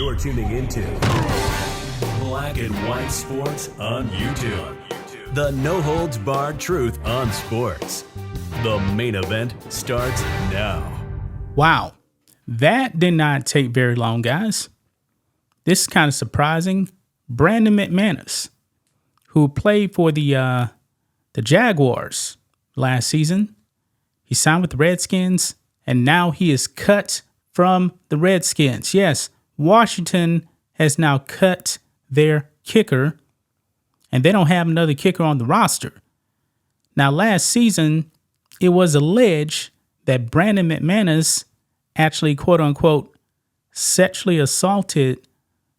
You're tuning into Black and White Sports on YouTube. The no-holds-barred truth on sports. The main event starts now. Wow, that did not take very long, guys. This is kind of surprising. Brandon McManus, who played for the Jaguars last season, he signed with the Redskins, and now he is cut from the Redskins. Yes, Washington has now cut their kicker, and they don't have another kicker on the roster. Now, last season, it was alleged that Brandon McManus actually, quote unquote, sexually assaulted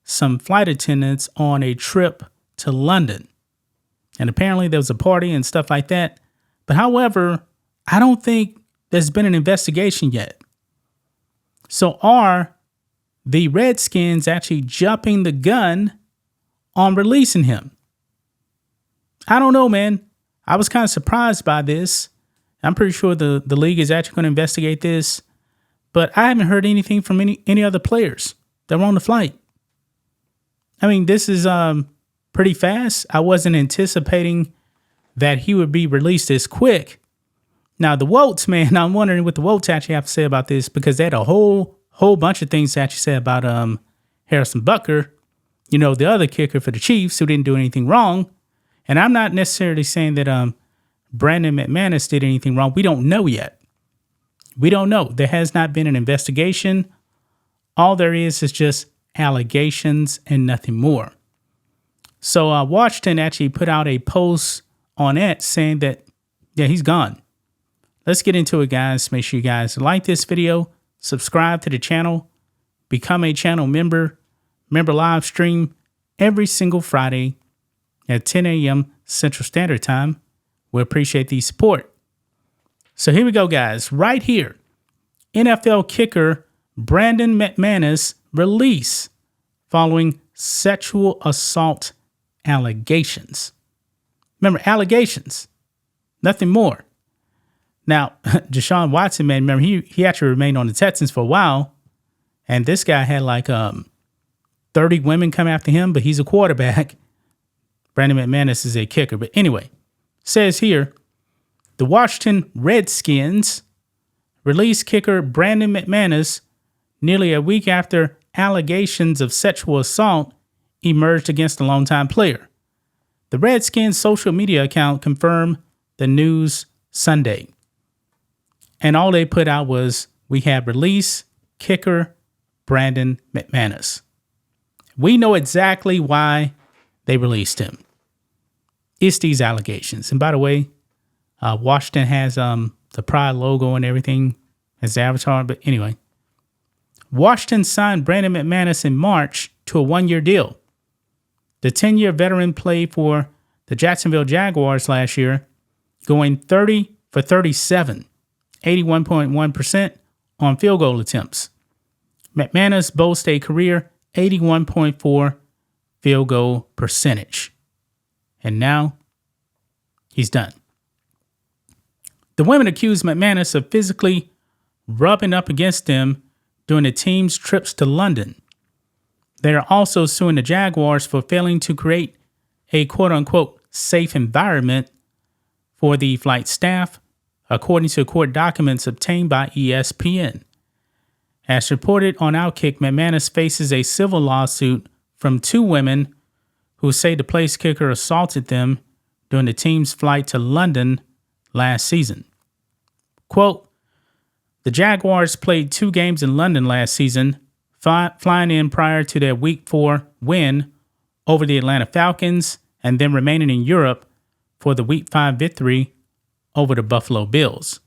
some flight attendants on a trip to London. And apparently there was a party and stuff like that. But however, I don't think there's been an investigation yet. So are the Redskins actually jumping the gun on releasing him? I don't know, man. I was kind of surprised by this. I'm pretty sure the league is actually going to investigate this. But I haven't heard anything from any other players that were on the flight. I mean, this is pretty fast. I wasn't anticipating that he would be released this quick. Now, the Wolves, man, I'm wondering what the Wolves actually have to say about this, because they had a whole bunch of things to actually say about Harrison Butker, you know, the other kicker for the Chiefs, who didn't do anything wrong. And I'm not necessarily saying that Brandon McManus did anything wrong. We don't know yet. We don't know. There has not been an investigation. All there is just allegations and nothing more. So Washington actually put out a post on it saying that, yeah, he's gone. Let's get into it, guys. Make sure you guys like this video, subscribe to the channel, become a channel member. Remember, live stream every single Friday at 10 a.m. Central Standard Time. We appreciate the support. So here we go, guys. Right here, NFL kicker Brandon McManus release following sexual assault allegations. Remember, allegations, nothing more. Now, Deshaun Watson, man, remember, he actually remained on the Texans for a while, and this guy had like 30 women come after him, but he's a quarterback. Brandon McManus is a kicker. But anyway, says here, the Washington Redskins released kicker Brandon McManus nearly a week after allegations of sexual assault emerged against the longtime player. The Redskins' social media account confirmed the news Sunday. And all they put out was, we have released kicker Brandon McManus. We know exactly why they released him. It's these allegations. And by the way, Washington has the Pride logo and everything as the avatar. But anyway, Washington signed Brandon McManus in March to a one-year deal. The 10-year veteran played for the Jacksonville Jaguars last year, going 30 for 37, 81.1% on field goal attempts. McManus boasts a career 81.4 field goal percentage. And now he's done. The women accused McManus of physically rubbing up against them during the team's trips to London. They are also suing the Jaguars for failing to create a quote-unquote safe environment for the flight staff, according to court documents obtained by ESPN. As reported on Outkick, McManus faces a civil lawsuit from two women who say the place kicker assaulted them during the team's flight to London last season. Quote, the Jaguars played 2 games in London last season, flying in prior to their Week 4 win over the Atlanta Falcons and then remaining in Europe for the Week 5 victory over the Buffalo Bills.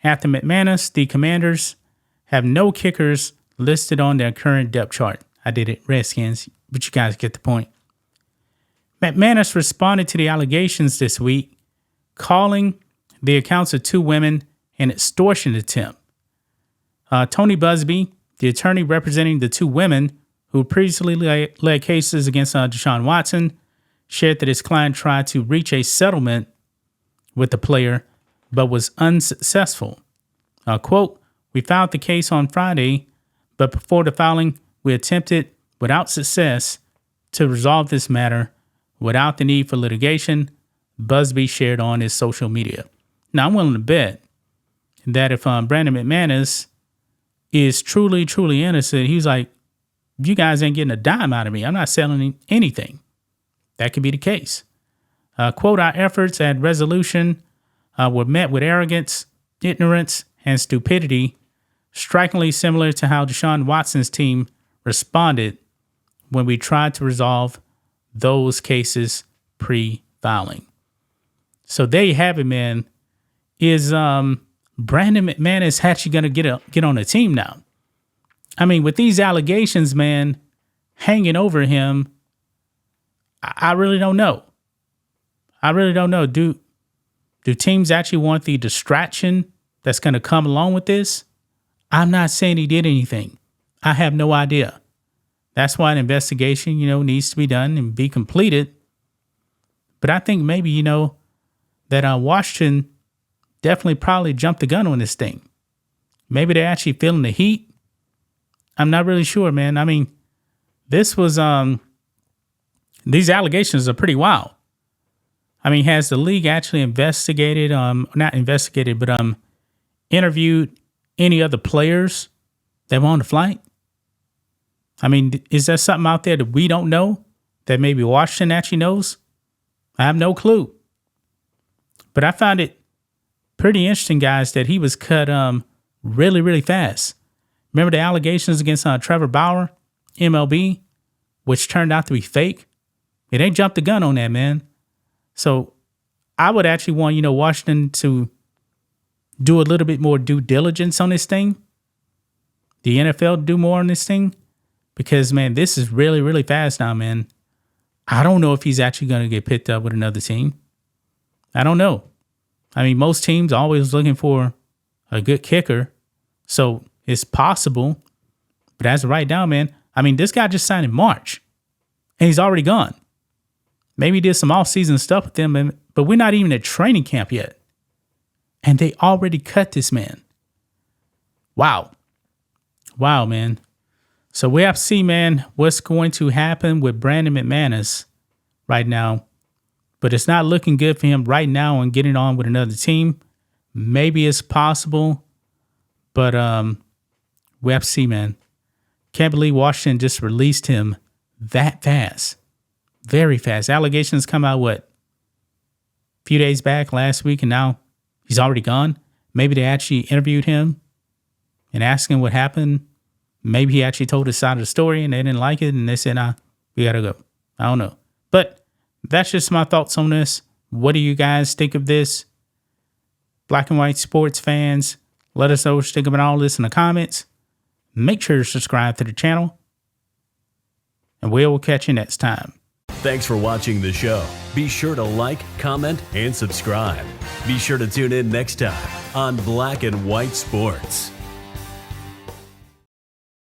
After McManus, the Commanders have no kickers listed on their current depth chart. I did it, Redskins, but you guys get the point. McManus responded to the allegations this week, calling the accounts of 2 women an extortion attempt. Tony Busby, the attorney representing the 2 women who previously led cases against Deshaun Watson, shared that his client tried to reach a settlement with the player, but was unsuccessful. Quote, we filed the case on Friday, but before the filing, we attempted without success to resolve this matter without the need for litigation, Busby shared on his social media. Now, I'm willing to bet that if Brandon McManus is truly, truly innocent, he's like, you guys ain't getting a dime out of me. I'm not selling anything. That could be the case. Quote, our efforts at resolution were met with arrogance, ignorance, and stupidity, strikingly similar to how Deshaun Watson's team responded when we tried to resolve those cases pre-filing. So there you have it, man. Is Brandon McManus actually going to get on a team now? I mean, with these allegations, man, hanging over him, I really don't know. I really don't know. Do teams actually want the distraction that's going to come along with this? I'm not saying he did anything. I have no idea. That's why an investigation, needs to be done and be completed. But I think maybe, that Washington definitely probably jumped the gun on this thing. Maybe they're actually feeling the heat. I'm not really sure, man. I mean, this was, these allegations are pretty wild. I mean, has the league actually investigated, not investigated, but interviewed any other players that were on the flight? I mean, is there something out there that we don't know that maybe Washington actually knows? I have no clue. But I found it pretty interesting, guys, that he was cut really, really fast. Remember the allegations against Trevor Bauer, MLB, which turned out to be fake? It ain't jumped the gun on that, man. So I would actually want, Washington to do a little bit more due diligence on this thing. The NFL do more on this thing. Because, man, this is really, really fast now, man. I don't know if he's actually going to get picked up with another team. I don't know. I mean, most teams are always looking for a good kicker. So it's possible. But as of right now, man, I mean, this guy just signed in March. And he's already gone. Maybe he did some off-season stuff with them, but we're not even at training camp yet. And they already cut this man. Wow. Wow, man. So we have to see, man, what's going to happen with Brandon McManus right now. But it's not looking good for him right now on getting on with another team. Maybe it's possible, but we have to see, man. Can't believe Washington just released him that fast. Very fast. Allegations come out, a few days back, last week, and now he's already gone. Maybe they actually interviewed him and asked him what happened. Maybe he actually told his side of the story and they didn't like it and they said, nah, we got to go. I don't know. But that's just my thoughts on this. What do you guys think of this? Black and white sports fans, let us know what you think about all this in the comments. Make sure to subscribe to the channel. And we will catch you next time. Thanks for watching the show. Be sure to like, comment, and subscribe. Be sure to tune in next time on Black and White Sports.